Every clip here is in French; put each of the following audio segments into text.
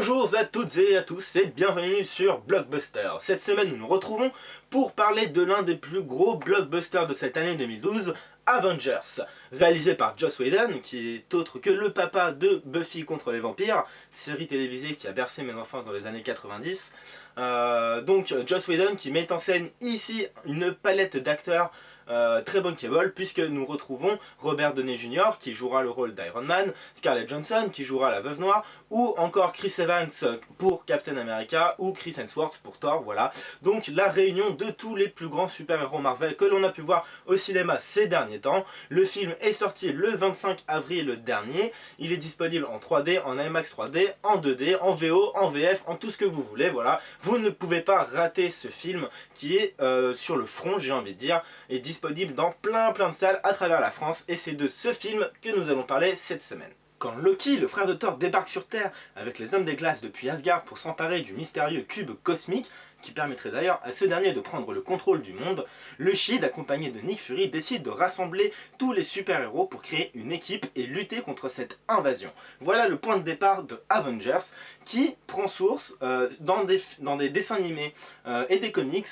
Bonjour à toutes et à tous et bienvenue sur Blockbuster. Cette semaine nous nous retrouvons pour parler de l'un des plus gros blockbusters de cette année 2012, Avengers, réalisé par Joss Whedon, qui est autre que le papa de Buffy contre les vampires, série télévisée qui a bercé mes enfants dans les années 90. Donc Joss Whedon qui met en scène ici une palette d'acteurs très bankable, puisque nous retrouvons Robert Downey Jr. qui jouera le rôle d'Iron Man, Scarlett Johansson qui jouera la Veuve Noire, ou encore Chris Evans pour Captain America, ou Chris Hemsworth pour Thor, voilà. Donc la réunion de tous les plus grands super-héros Marvel que l'on a pu voir au cinéma ces derniers temps. Le film est sorti le 25 avril dernier, il est disponible en 3D, en IMAX 3D, en 2D, en VO, en VF, en tout ce que vous voulez, voilà. Vous ne pouvez pas rater ce film qui est sur le front, j'ai envie de dire, et disponible dans plein de salles à travers la France, et c'est de ce film que nous allons parler cette semaine. Quand Loki, le frère de Thor, débarque sur Terre avec les Hommes des Glaces depuis Asgard pour s'emparer du mystérieux cube cosmique, qui permettrait d'ailleurs à ce dernier de prendre le contrôle du monde, le Shield, accompagné de Nick Fury, décide de rassembler tous les super-héros pour créer une équipe et lutter contre cette invasion. Voilà le point de départ de Avengers, qui prend source dans des dessins animés et des comics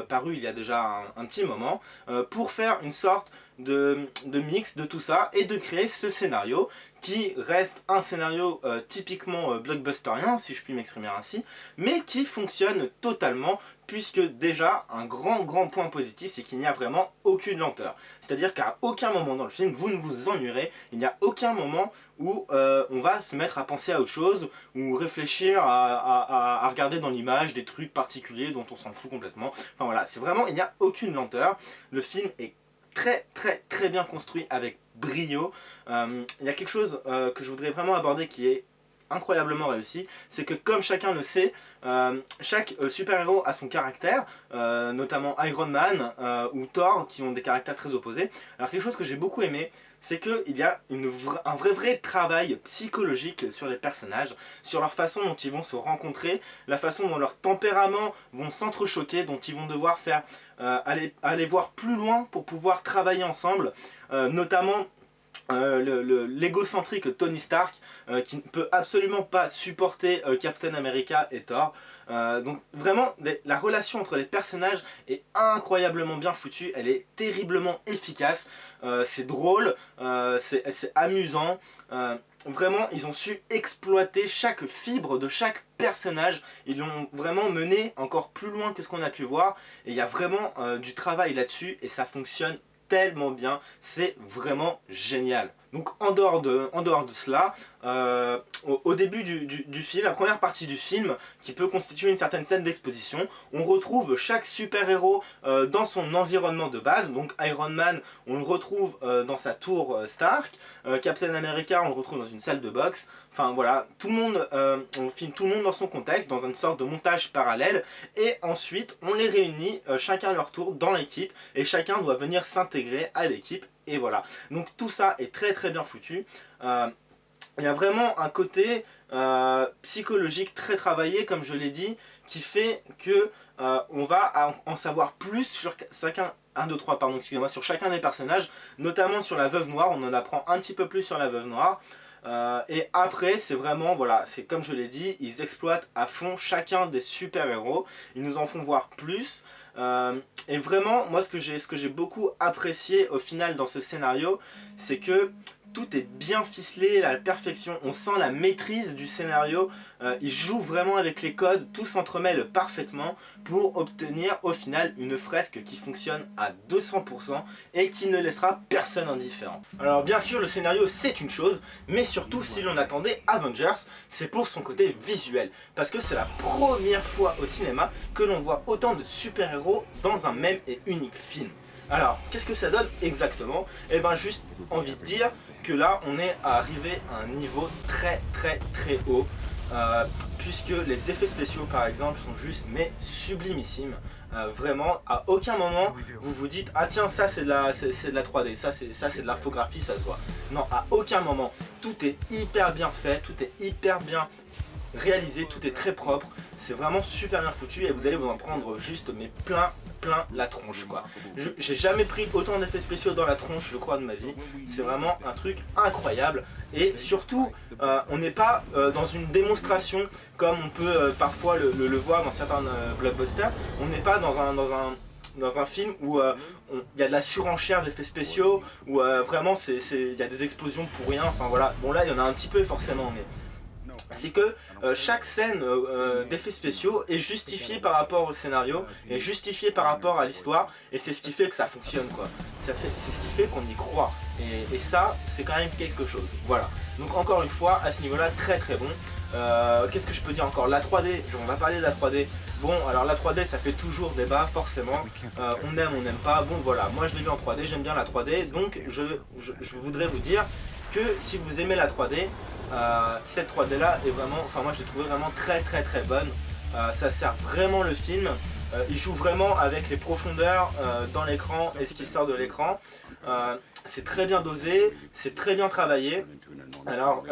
parus il y a déjà un petit moment, pour faire une sorte de mix de tout ça et de créer ce scénario qui reste un scénario typiquement blockbusterien, si je puis m'exprimer ainsi, mais qui fonctionne totalement, puisque déjà un grand point positif, c'est qu'il n'y a vraiment aucune lenteur. C'est-à-dire qu'à aucun moment dans le film vous ne vous ennuierez, il n'y a aucun moment où on va se mettre à penser à autre chose, ou réfléchir à regarder dans l'image des trucs particuliers dont on s'en fout complètement. Enfin voilà, c'est vraiment, il n'y a aucune lenteur. Le film est très bien construit avec brio. Il y a quelque chose que je voudrais vraiment aborder qui est incroyablement réussi, c'est que comme chacun le sait, chaque super-héros a son caractère, notamment Iron Man ou Thor qui ont des caractères très opposés. Alors quelque chose que j'ai beaucoup aimé, c'est qu'il y a un vrai travail psychologique sur les personnages, sur leur façon dont ils vont se rencontrer, la façon dont leurs tempéraments vont s'entrechoquer, dont ils vont devoir faire aller voir plus loin pour pouvoir travailler ensemble, notamment l'égocentrique Tony Stark qui ne peut absolument pas supporter Captain America et Thor. Donc vraiment la relation entre les personnages est incroyablement bien foutue, elle est terriblement efficace, c'est drôle, c'est amusant, vraiment ils ont su exploiter chaque fibre de chaque personnage, ils l'ont vraiment mené encore plus loin que ce qu'on a pu voir, et il y a vraiment du travail là-dessus et ça fonctionne tellement bien, c'est vraiment génial. Donc en dehors de cela, au début du film, la première partie du film, qui peut constituer une certaine scène d'exposition, on retrouve chaque super-héros dans son environnement de base. Donc Iron Man, on le retrouve dans sa tour Stark, Captain America, on le retrouve dans une salle de boxe. Enfin voilà, tout le monde, on filme tout le monde dans son contexte, dans une sorte de montage parallèle, et ensuite on les réunit chacun à leur tour dans l'équipe, et chacun doit venir s'intégrer à l'équipe. Et voilà, donc tout ça est très bien foutu. Il y a vraiment un côté psychologique très travaillé, comme je l'ai dit, qui fait que on va en savoir plus sur chacun, sur chacun des personnages, notamment sur la Veuve Noire. On en apprend un petit peu plus sur la Veuve Noire. Et après c'est vraiment, voilà, c'est comme je l'ai dit, ils exploitent à fond chacun des super-héros, ils nous en font voir plus. Et vraiment, moi ce que j'ai beaucoup apprécié au final dans ce scénario, c'est que tout est bien ficelé à la perfection, on sent la maîtrise du scénario, ils jouent vraiment avec les codes, tout s'entremêle parfaitement pour obtenir au final une fresque qui fonctionne à 200% et qui ne laissera personne indifférent. Alors bien sûr le scénario c'est une chose, mais surtout si l'on attendait Avengers, c'est pour son côté visuel, parce que c'est la première fois au cinéma que l'on voit autant de super-héros dans un même et unique film. Alors, qu'est-ce que ça donne exactement? Eh ben juste envie de dire que là, on est arrivé à un niveau très haut, puisque les effets spéciaux par exemple sont juste mais sublimissimes. Vraiment, à aucun moment vous vous dites ah tiens ça c'est de la 3D, ça c'est de l'infographie, ça se voit. Non, à aucun moment. Tout est hyper bien fait, tout est hyper bien réalisé, tout est très propre. c'est vraiment super bien foutu et vous allez vous en prendre juste mais plein la tronche quoi. J'ai jamais pris autant d'effets spéciaux dans la tronche je crois de ma vie, c'est vraiment un truc incroyable et surtout on n'est pas dans une démonstration comme on peut parfois le voir dans certains blockbusters, on n'est pas dans un film où il y a de la surenchère d'effets spéciaux, où vraiment il y a des explosions pour rien, enfin voilà, bon là il y en a un petit peu forcément, mais c'est que chaque scène d'effets spéciaux est justifiée par rapport au scénario, est justifiée par rapport à l'histoire, et c'est ce qui fait que ça fonctionne quoi. C'est ce qui fait qu'on y croit, et ça c'est quand même quelque chose, voilà. Donc encore une fois, à ce niveau là, très bon. Qu'est-ce que je peux dire encore? La 3D, on va parler de la 3D. Bon, alors la 3D ça fait toujours débat forcément, on aime, on n'aime pas, bon voilà, moi je l'ai vu en 3D, j'aime bien la 3D, donc je voudrais vous dire que si vous aimez la 3D, cette 3D là est vraiment, enfin moi je l'ai trouvé vraiment très bonne, ça sert vraiment le film, il joue vraiment avec les profondeurs dans l'écran et ce qui sort de l'écran, c'est très bien dosé, c'est très bien travaillé. Alors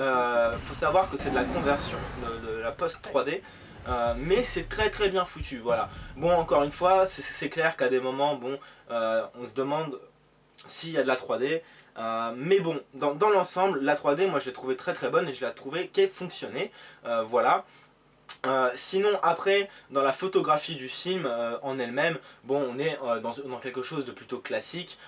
faut savoir que c'est de la conversion de la post 3D, mais c'est très bien foutu, voilà. Bon, encore une fois, c'est clair qu'à des moments, bon, on se demande s'il y a de la 3D, mais bon, dans l'ensemble, la 3D, moi je l'ai trouvée très bonne et je l'ai trouvé qu'elle fonctionnait, voilà. Sinon après dans la photographie du film en elle-même, bon on est dans quelque chose de plutôt classique,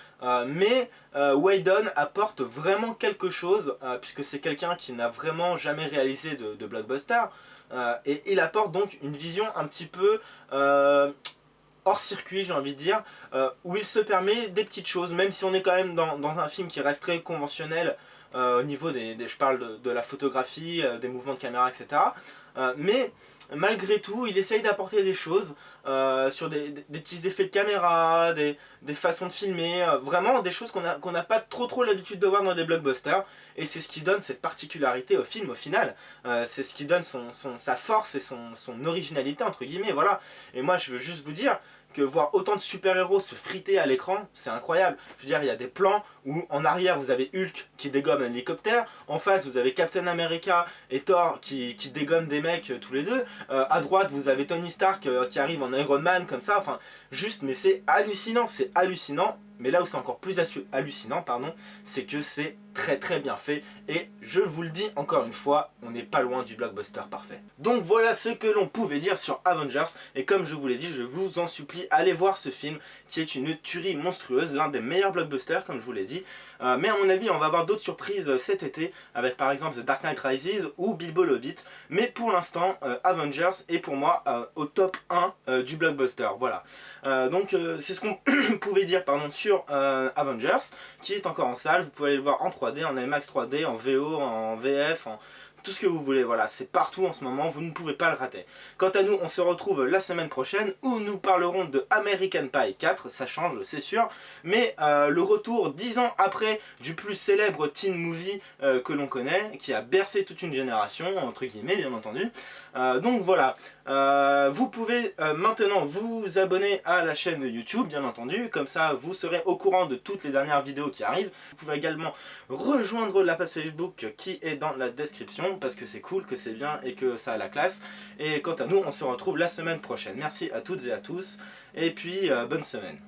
mais Whedon apporte vraiment quelque chose puisque c'est quelqu'un qui n'a vraiment jamais réalisé de blockbuster, et il apporte donc une vision un petit peu hors circuit j'ai envie de dire, où il se permet des petites choses, même si on est quand même dans un film qui reste très conventionnel au niveau je parle de la photographie, des mouvements de caméra, etc. Mais malgré tout, il essaye d'apporter des choses sur des petits effets de caméra, des façons de filmer, vraiment des choses qu'on n'a pas trop l'habitude de voir dans des blockbusters. Et c'est ce qui donne cette particularité au film au final. C'est ce qui donne sa force et son originalité entre guillemets, voilà. Et moi je veux juste vous dire que voir autant de super-héros se friter à l'écran, c'est incroyable. Je veux dire, il y a des plans où en arrière vous avez Hulk qui dégomme un hélicoptère, en face vous avez Captain America et Thor qui dégomment des mecs tous les deux, à droite vous avez Tony Stark qui arrive en Iron Man comme ça, enfin juste, mais c'est hallucinant. Mais là où c'est encore plus hallucinant, pardon, c'est que c'est très bien fait. Et je vous le dis encore une fois, on n'est pas loin du blockbuster parfait. Donc voilà ce que l'on pouvait dire sur Avengers. Et comme je vous l'ai dit, je vous en supplie, allez voir ce film qui est une tuerie monstrueuse, l'un des meilleurs blockbusters comme je vous l'ai dit. Mais à mon avis, on va avoir d'autres surprises cet été, avec par exemple The Dark Knight Rises ou Bilbo le Hobbit. Mais pour l'instant, Avengers est pour moi au top 1 du blockbuster. Voilà. Donc c'est ce qu'on pouvait dire pardon, sur Avengers, qui est encore en salle. Vous pouvez aller le voir en 3D, en IMAX 3D, en VO, en VF, en tout ce que vous voulez, voilà, c'est partout en ce moment, vous ne pouvez pas le rater. Quant à nous, on se retrouve la semaine prochaine où nous parlerons de American Pie 4, ça change, c'est sûr, mais le retour 10 ans après du plus célèbre teen movie que l'on connaît, qui a bercé toute une génération, entre guillemets, bien entendu. Donc voilà, vous pouvez maintenant vous abonner à la chaîne YouTube, bien entendu, comme ça vous serez au courant de toutes les dernières vidéos qui arrivent. Vous pouvez également rejoindre la page Facebook qui est dans la description, parce que c'est cool, que c'est bien et que ça a la classe. Et quant à nous, on se retrouve la semaine prochaine. Merci à toutes et à tous, et puis bonne semaine.